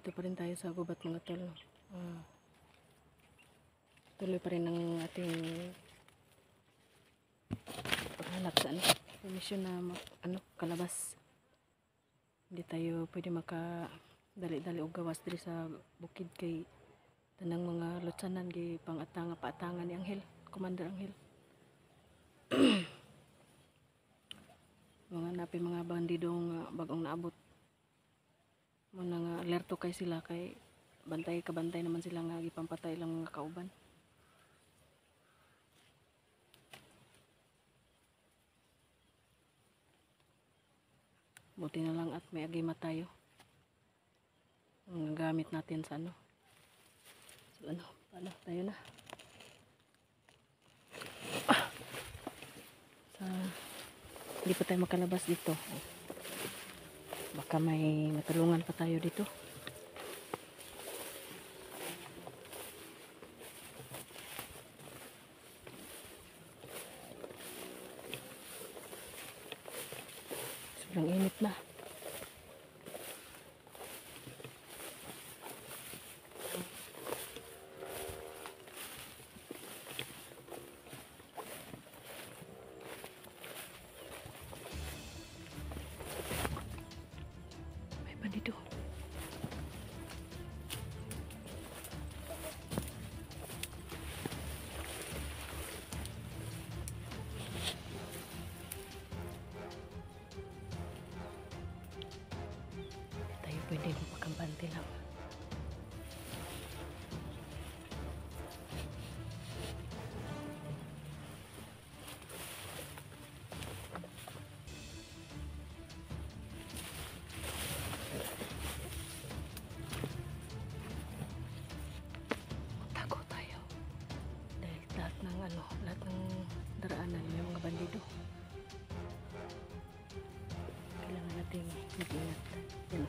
Dito pa rin tayo sa gubat mga tol. Tuloy pa rin ang ating paghanap sa permission na kalabas. Hindi tayo pwede maka dali-dali og gawas diri sa bukid kay tanang mga lutsanan gi patangan ni Anghel, Commander Anghel. Mga bandidong bagong naabot. Muna nga alerto kay sila kay kabantay naman sila nga gipampatay lang mga kauban. Buti na lang at may agima tayo. Ang gamit natin sa paano tayo na. Hindi pa tayo makalabas dito. Baka may matulungan pa tayo dito. Sobrang init na. May bandido. Tayo pwede magpakampante lang. Tago tayo. Dahil lahat ng daraanan may mga bandido. Kailangan natin mag-ingat. Yan.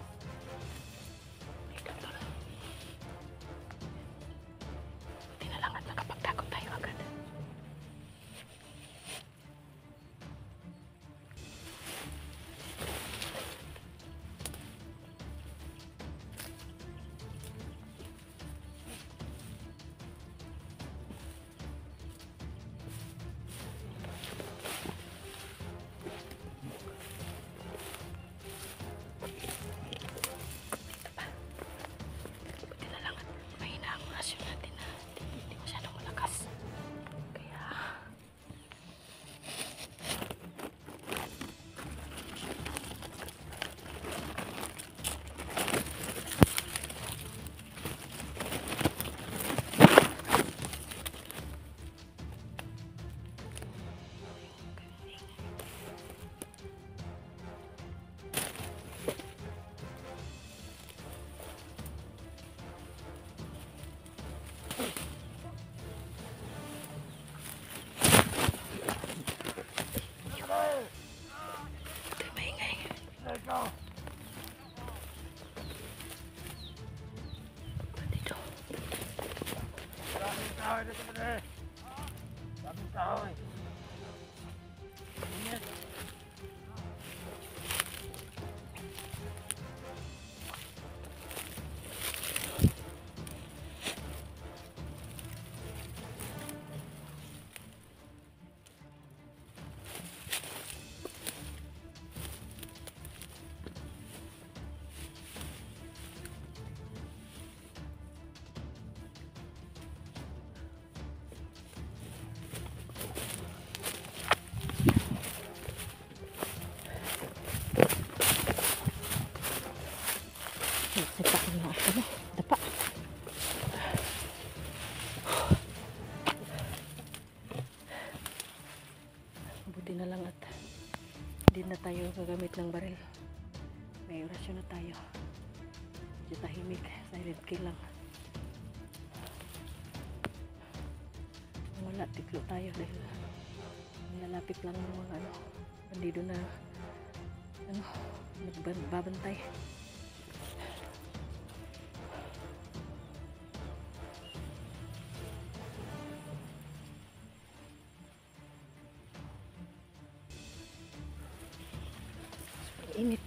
Buti na lang at nakapagtago tayo agad. Buti na lang at mahina ang rasyon natin na hindi masyadong malakas. Kaya ito maingay. Bandido. Daming kahoy na sa pare. Daming kahoy. Nagsipa ko na ako. Dapa. Buti na lang at hindi na tayo gagamit ng baril. May orasyon na tayo. Medyo tahimik. Silent kill lang. Wala, tiklo tayo dahil nilalapit lang ng mga bandido na nagbabantay. Init.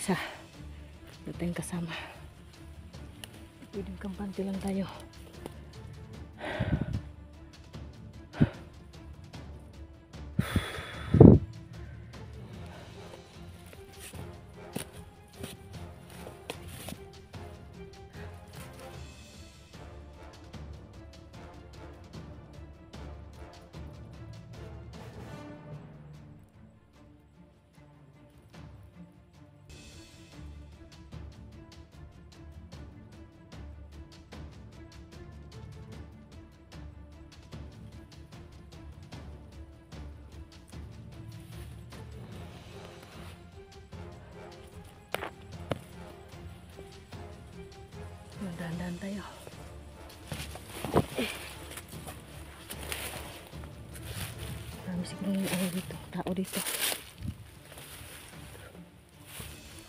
mag-isa. Wala tayong kasama. Pwedeng kampante lang tayo. Dahan-dahan tayo. Marami siguro yung dito, tao dito.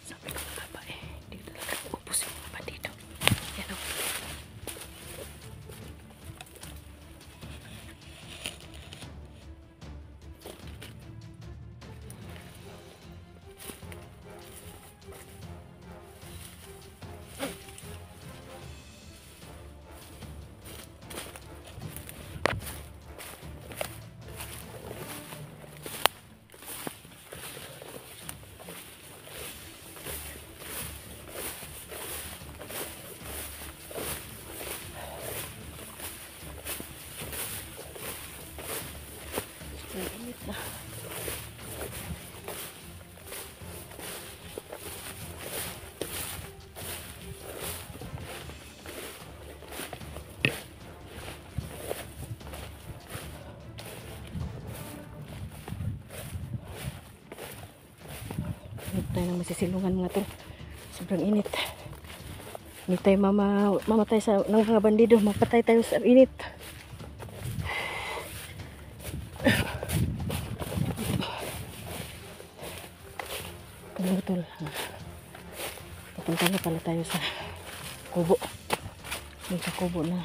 Sabi ko mga ba hindi talaga upos yung mga bandito. Yan o. Init na. Init tayo ng masisilungan mga tol. Sobrang init. Hindi tayo mamatay sa ng mga bandido. Mapatay tayo sa init. Mga tol. Papunta na pala tayo sa kubo. Yung sa kubo na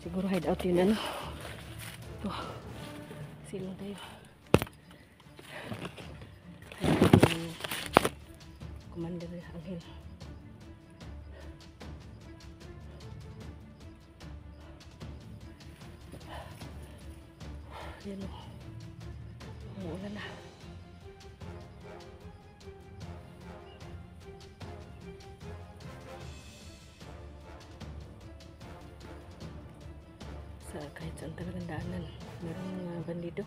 siguro hideout yun ano. Ito. Silong tayo. Hideout yung Commander Angel. Yan o. Umuulan na. Sa kahit saan talagang daanan, merong mga bandido.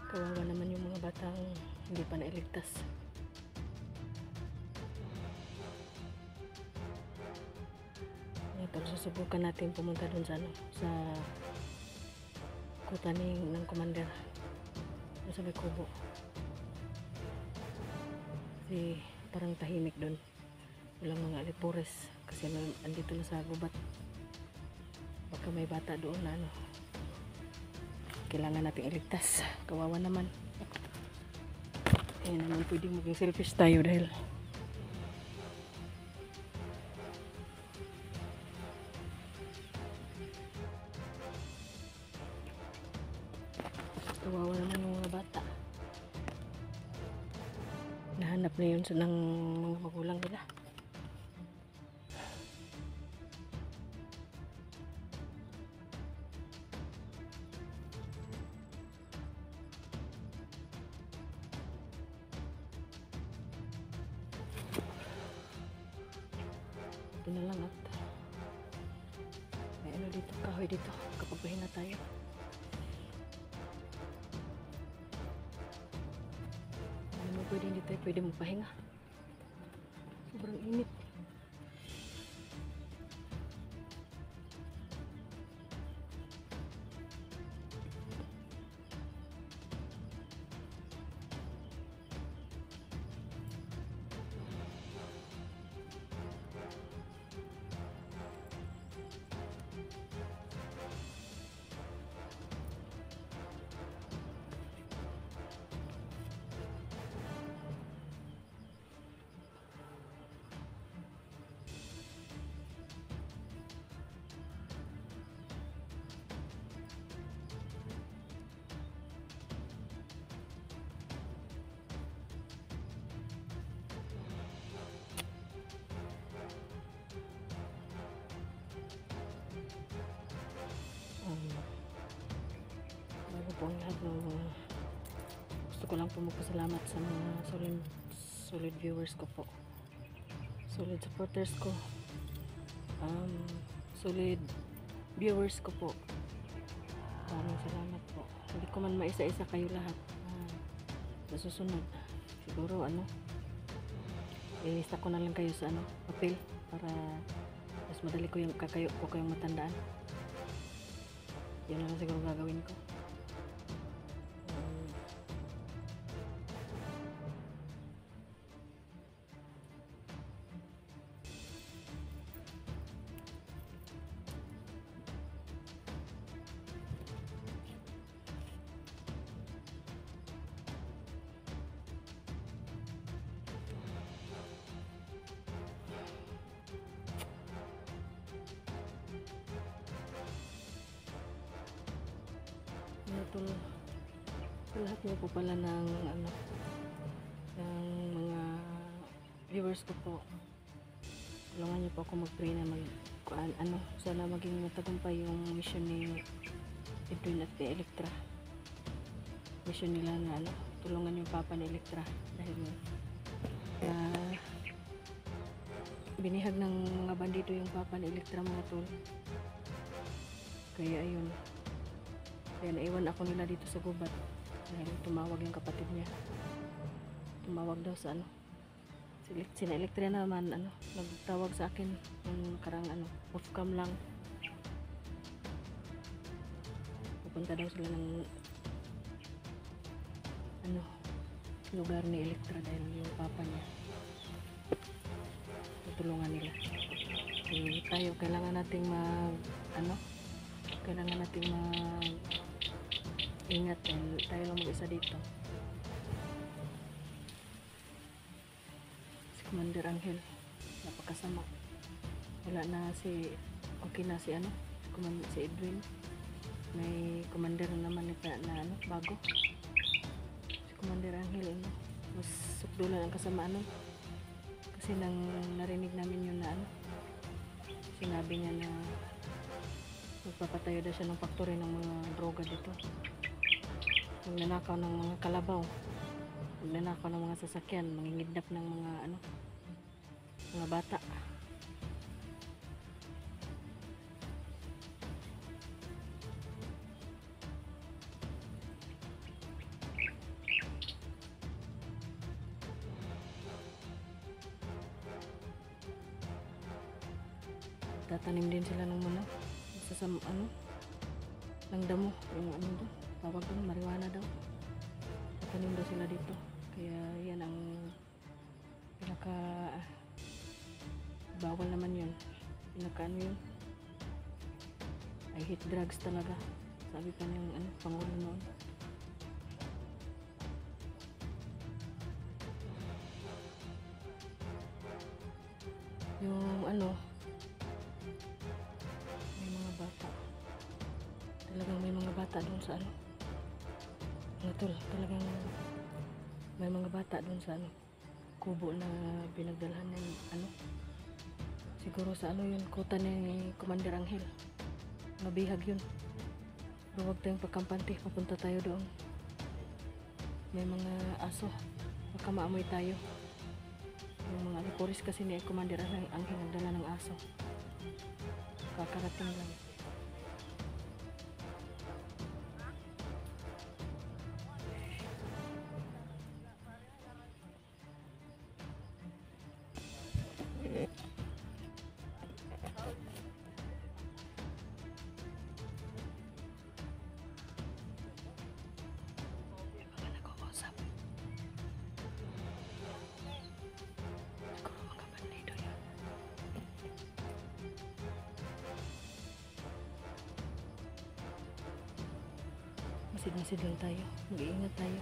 Kawawa naman yung mga batang hindi pa nailigtas. Ito, susubukan natin pumunta dun sa ano, sa kutaning ng Commander. Doon sa may kubo. Kasi parang tahimik dun. Walang mga alipores. Kasi andito na sa gubat. Baka may bata doon na ano. Kailangan natin iligtas. Kawawa naman. Kaya naman pwedeng maging selfish tayo dahil kawawa naman yung mga bata. Nahanap na yun ng mga magulang nila. Ito na lang at may ano dito, kahoy dito. Kapag pahinga tayo. Pwede hindi tayo pwede magpahinga. Sobrang init. po ang lahat ng gusto ko lang po magpasalamat sa mga solid viewers ko po, solid supporters ko, solid viewers ko po. Maraming salamat po. Hindi ko man maisa-isa kayo lahat. Sa susunod siguro ilista ko na lang kayo sa papel para mas madali ko kayong matandaan. Yun na lang siguro gagawin ko. Ito sa lahat niyo po pala ng mga viewers ko po, tulungan niyo po ako mag-pray na sana maging matagumpay yung mission ni Edwin at ni Electra. Mission nila na tulungan yung papa ni Electra dahil binihag ng mga bandido yung papa ni Electra, mga tol. Kaya ayun, kaya naiwan ako nila dito sa gubat dahil tumawag yung kapatid niya. Tumawag daw sa sina Electra naman nagtawag sa akin ng karang off cam lang. Pupunta daw sila ng lugar ni Electra dahil yung papa niya tutulungan nila. Tayo kailangan nating ingat and tayo lang mag-isa dito. Si Commander Angel napakasama, wala na okay na si Edwin. May commander naman na bago, si Commander Angel. Mas sukdulan ang kasamaan kasi nang narinig namin yun na sinabi niya na magpapatayo daw siya ng factory ng mga droga dito. Magnanakaw ng mga kalabaw, magnanakaw ng mga sasakyan, mangingidnap ng mga bata. Tatanim din sila ng ng damo, yung tawag doon, marijuana daw. Tatanim daw sila dito. Kaya yan ang pinaka bawal naman yun. Pinaka yun, I hate drugs talaga, sabi pa ng Pangulo noon. Yung may mga bata, talagang may mga bata doon sa talagang may mga bata doon sa kubo na pinagdalhan ng siguro sa yun, kuta ni Commander Angel. Mabihag yun, pero huwag tayong pagkampante, papunta tayo doon. May mga aso, baka maamoy tayo. Yung mga aliporis kasi ni Commander Angel nagdala ng aso, kakarating lang. Masid lang tayo, mag-iingat tayo.